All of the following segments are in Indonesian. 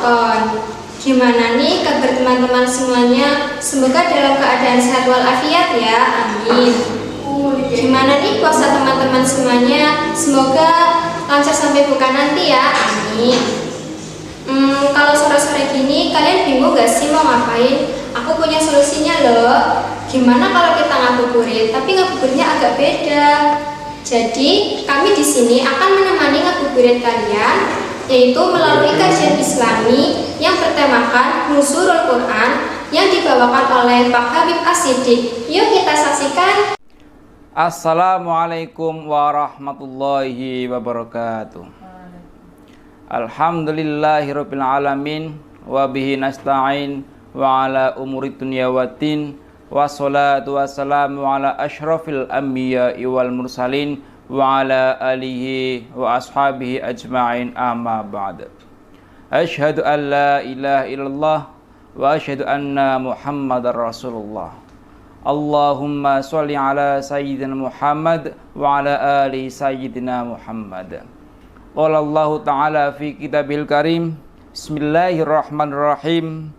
Furqan. Gimana nih kabar teman-teman semuanya? Semoga dalam keadaan sehat walafiat ya, amin. Gimana nih puasa teman-teman semuanya? Semoga lancar sampai buka nanti ya, amin. Kalau sore-sore gini kalian bingung gak sih mau ngapain? Aku punya solusinya loh. Gimana kalau kita ngabuburit, tapi ngabuburitnya agak beda. Jadi kami di sini akan menemani ngabuburit kalian, yaitu melalui kajian Islami yang bertemakan Nuzulul Quran yang dibawakan oleh Pak Habib As-Siddiq. Yuk kita saksikan. Assalamualaikum warahmatullahi wabarakatuh. Alhamdulillahirabbil alamin wa bihi nasta'in wa ala umuri dunya waddin. Wassalatu wassalamu ala ashrafil anbiya'i wal mursalin wa ala alihi wa ashabihi ajma'in, amma ba'd. Asyhadu an la ilaha illallah wa asyhadu anna Muhammadar Rasulullah. Allahumma sholli ala sayyidina Muhammad wa ala ali sayyidina Muhammad. Qala Allah ta'ala fi kitabil karim, bismillahirrahmanirrahim.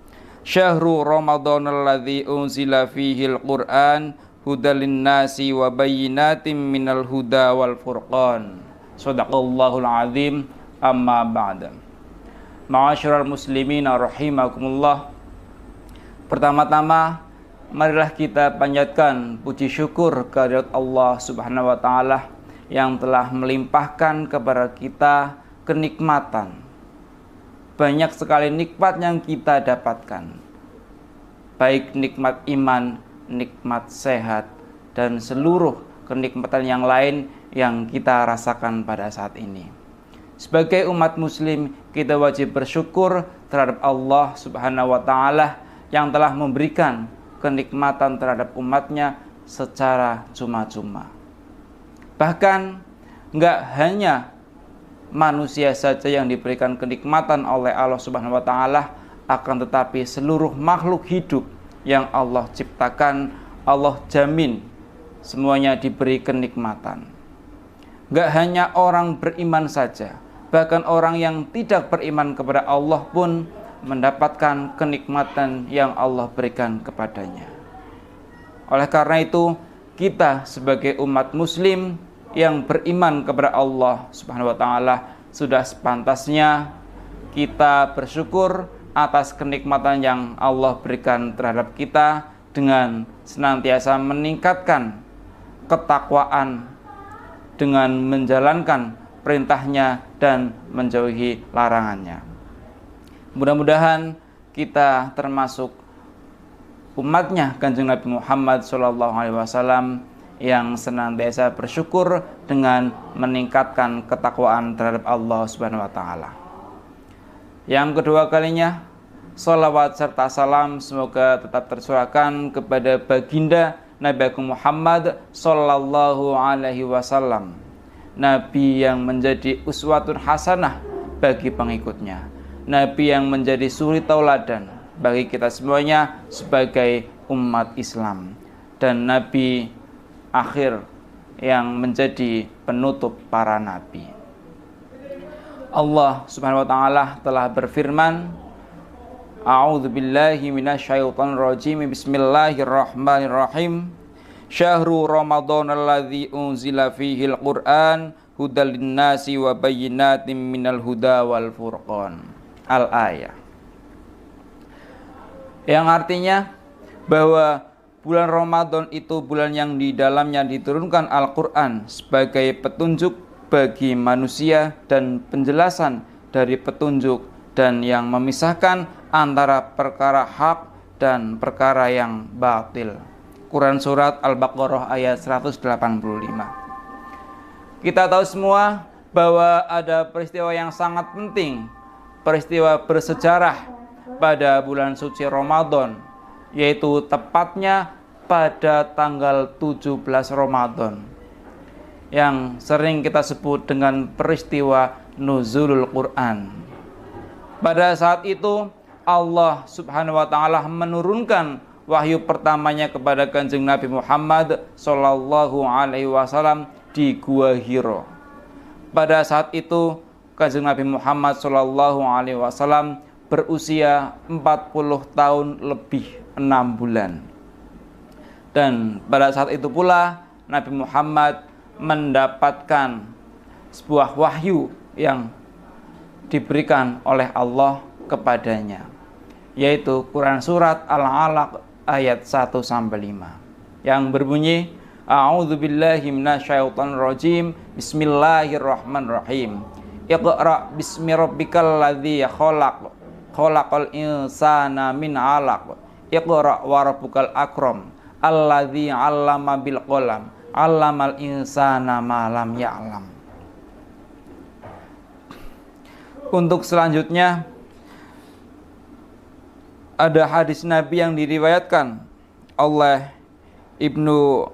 Syahrul Ramadan alladzi unzila fihil Qur'an hudal linnasi wa bayyinatin minal huda wal furqan. Shadaqallahul azim, amma ba'da. Ma'asyiral muslimin rahimakumullah. Pertama-tama marilah kita panjatkan puji syukur kehadirat Allah Subhanahu wa taala yang telah melimpahkan kepada kita kenikmatan. Banyak sekali nikmat yang kita dapatkan, baik nikmat iman, nikmat sehat, dan seluruh kenikmatan yang lain yang kita rasakan pada saat ini. Sebagai umat muslim, kita wajib bersyukur terhadap Allah Subhanahu wa taala yang telah memberikan kenikmatan terhadap umatnya secara cuma-cuma. Bahkan enggak hanya manusia saja yang diberikan kenikmatan oleh Allah Subhanahu wa taala, akan tetapi seluruh makhluk hidup yang Allah ciptakan, Allah jamin semuanya diberi kenikmatan. Enggak hanya orang beriman saja, bahkan orang yang tidak beriman kepada Allah pun mendapatkan kenikmatan yang Allah berikan kepadanya. Oleh karena itu, kita sebagai umat muslim yang beriman kepada Allah Subhanahu wa taala sudah sepantasnya kita bersyukur atas kenikmatan yang Allah berikan terhadap kita dengan senantiasa meningkatkan ketakwaan dengan menjalankan perintahnya dan menjauhi larangannya. Mudah-mudahan kita termasuk umatnya Kanjeng Nabi Muhammad SAW yang senantiasa bersyukur dengan meningkatkan ketakwaan terhadap Allah Subhanahu wa taala. Yang kedua kalinya, salawat serta salam semoga tetap tercurahkan kepada baginda Nabi Agung Muhammad sallallahu alaihi wasallam, Nabi yang menjadi uswatun hasanah bagi pengikutnya, Nabi yang menjadi suri tauladan bagi kita semuanya sebagai umat Islam, dan Nabi akhir yang menjadi penutup para nabi. Allah Subhanahu wa taala telah berfirman, A'udzubillahi minasyaitonir rajim. Bismillahirrahmanirrahim. Syahrul Ramadan alladzi unzila fihil Qur'an hudal linnasi wa bayyinatin minal huda wal furqan. Al-ayah. Yang artinya bahwa bulan Ramadan itu bulan yang di dalamnya diturunkan Al-Quran sebagai petunjuk bagi manusia dan penjelasan dari petunjuk, dan yang memisahkan antara perkara hak dan perkara yang batil. Quran Surat Al-Baqarah ayat 185. Kita tahu semua bahwa ada peristiwa yang sangat penting, peristiwa bersejarah pada bulan suci Ramadan, yaitu tepatnya pada tanggal 17 Ramadan yang sering kita sebut dengan peristiwa Nuzulul Quran. Pada saat itu Allah Subhanahu wa taala menurunkan wahyu pertamanya kepada Kanjeng Nabi Muhammad sallallahu alaihi wasallam di Gua Hira. Pada saat itu Kanjeng Nabi Muhammad sallallahu alaihi wasallam berusia 40 tahun lebih 6 bulan. Dan pada saat itu pula Nabi Muhammad mendapatkan sebuah wahyu yang diberikan oleh Allah kepadanya, yaitu Quran Surat Al-Alaq ayat 1-5 yang berbunyi, A'udzubillahi minasyaitonirrajim, Bismillahirrahmanirrahim. Iqra' bismi rabbikal ladzi khalaq, khalaqal insana min 'alaq. Iqra' wa rabbukal akram, alladzi 'allama bil qalam, 'allamal insana ma lam ya'lam. Untuk selanjutnya ada hadis Nabi yang diriwayatkan oleh Ibnu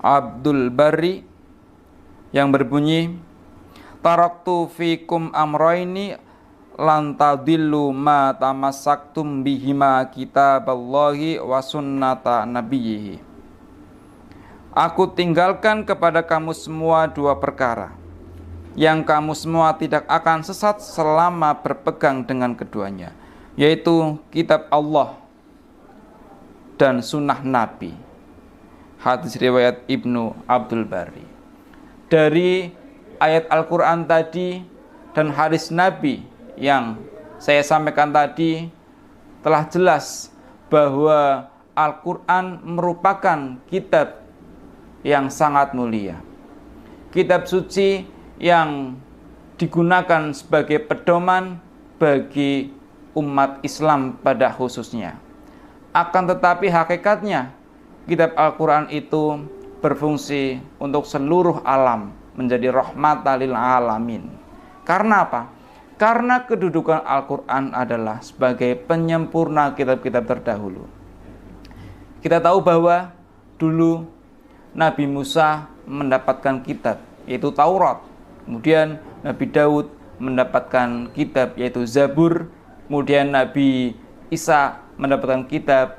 Abdul Barri yang berbunyi, taraktu fikum amroini lan tadillu ma tamassaktum bihima kitaballahi wa sunnata nabiyhi. Aku tinggalkan kepada kamu semua dua perkara yang kamu semua tidak akan sesat selama berpegang dengan keduanya, yaitu kitab Allah dan sunnah Nabi. Hadis riwayat Ibnu Abdul Barri. Dari ayat Al-Quran tadi dan hadis Nabi yang saya sampaikan tadi telah jelas bahwa Al-Quran merupakan kitab yang sangat mulia, kitab suci yang digunakan sebagai pedoman bagi umat Islam pada khususnya. Akan tetapi hakikatnya kitab Al-Quran itu berfungsi untuk seluruh alam, menjadi rahmatan lil alamin. Karena apa? Karena kedudukan Al-Quran adalah sebagai penyempurna kitab-kitab terdahulu. Kita tahu bahwa dulu Nabi Musa mendapatkan kitab, yaitu Taurat. Kemudian Nabi Daud mendapatkan kitab, yaitu Zabur. Kemudian Nabi Isa mendapatkan kitab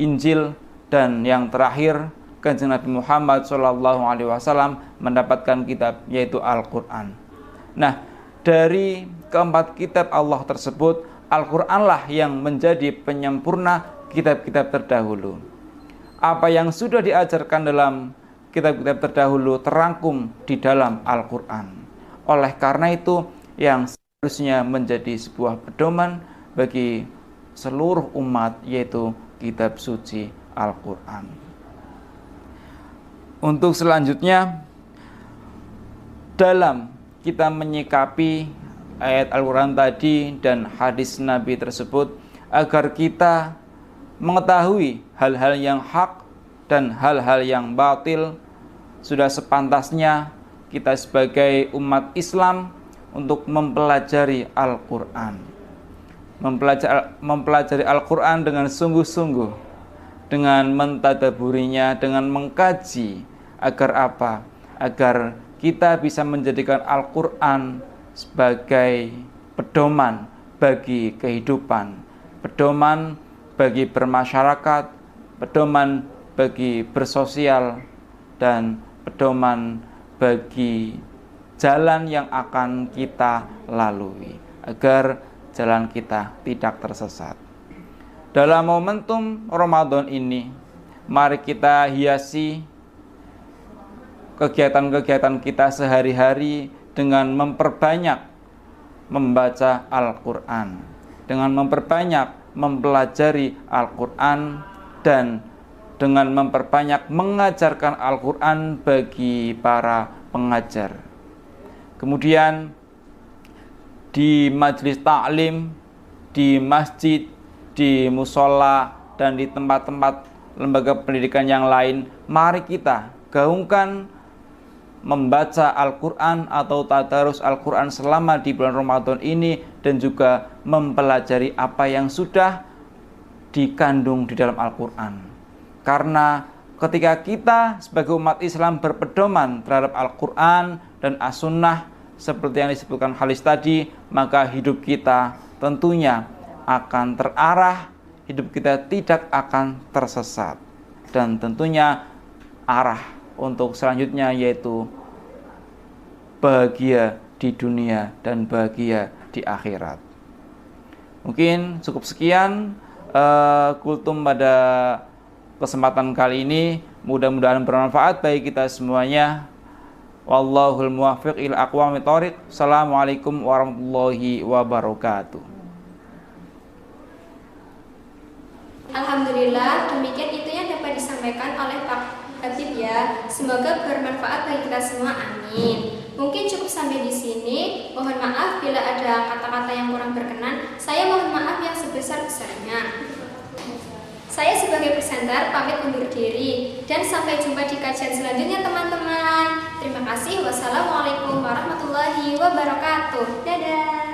Injil. Dan yang terakhir, Kanjeng Nabi Muhammad SAW mendapatkan kitab, yaitu Al-Quran. Nah, dari keempat kitab Allah tersebut, Al-Quranlah yang menjadi penyempurna kitab-kitab terdahulu. Apa yang sudah diajarkan dalam kitab-kitab terdahulu terangkum di dalam Al-Quran. Oleh karena itu, yang seharusnya menjadi sebuah pedoman bagi seluruh umat, yaitu kitab suci Al-Quran. Untuk selanjutnya, dalam kita menyikapi ayat Al-Quran tadi dan hadis Nabi tersebut, agar kita mengetahui hal-hal yang hak dan hal-hal yang batil, sudah sepantasnya kita sebagai umat Islam untuk mempelajari Al-Quran. Mempelajari Al-Quran dengan sungguh-sungguh, dengan mentadaburinya, dengan mengkaji, agar apa? Agar kita bisa menjadikan Al-Quran sebagai pedoman bagi kehidupan, pedoman bagi bermasyarakat, pedoman bagi bersosial, dan pedoman bagi jalan yang akan kita lalui, agar jalan kita tidak tersesat. Dalam momentum Ramadan ini, mari kita hiasi kegiatan-kegiatan kita sehari-hari dengan memperbanyak membaca Al-Quran, dengan memperbanyak mempelajari Al-Quran, dan dengan memperbanyak mengajarkan Al-Quran bagi para pengajar. Kemudian di majelis ta'lim, di masjid, di musola, dan di tempat-tempat lembaga pendidikan yang lain, mari kita gaungkan membaca Al-Quran atau tadarus Al-Quran selama di bulan Ramadan ini, dan juga mempelajari apa yang sudah dikandung di dalam Al-Quran. Karena ketika kita sebagai umat Islam berpedoman terhadap Al-Quran dan As-Sunnah seperti yang disebutkan hadis tadi, maka hidup kita tentunya akan terarah, hidup kita tidak akan tersesat, dan tentunya arah untuk selanjutnya yaitu bahagia di dunia dan bahagia di akhirat. Mungkin cukup sekian kultum pada kesempatan kali ini. Mudah-mudahan bermanfaat bagi kita semuanya. Wallahul muwaffiq ila aqwamit thoriq. Assalamualaikum warahmatullahi wabarakatuh. Alhamdulillah, demikian itu yang dapat disampaikan oleh Pak Habib ya. Semoga bermanfaat bagi kita semua. Amin. Mungkin cukup sampai di sini. Mohon maaf bila ada kata-kata yang kurang berkenan. Saya mohon maaf yang sebesar-besarnya. Saya sebagai presenter pamit undur diri dan sampai jumpa di kajian selanjutnya teman-teman. Terima kasih. Wassalamualaikum warahmatullahi wabarakatuh. Dadah.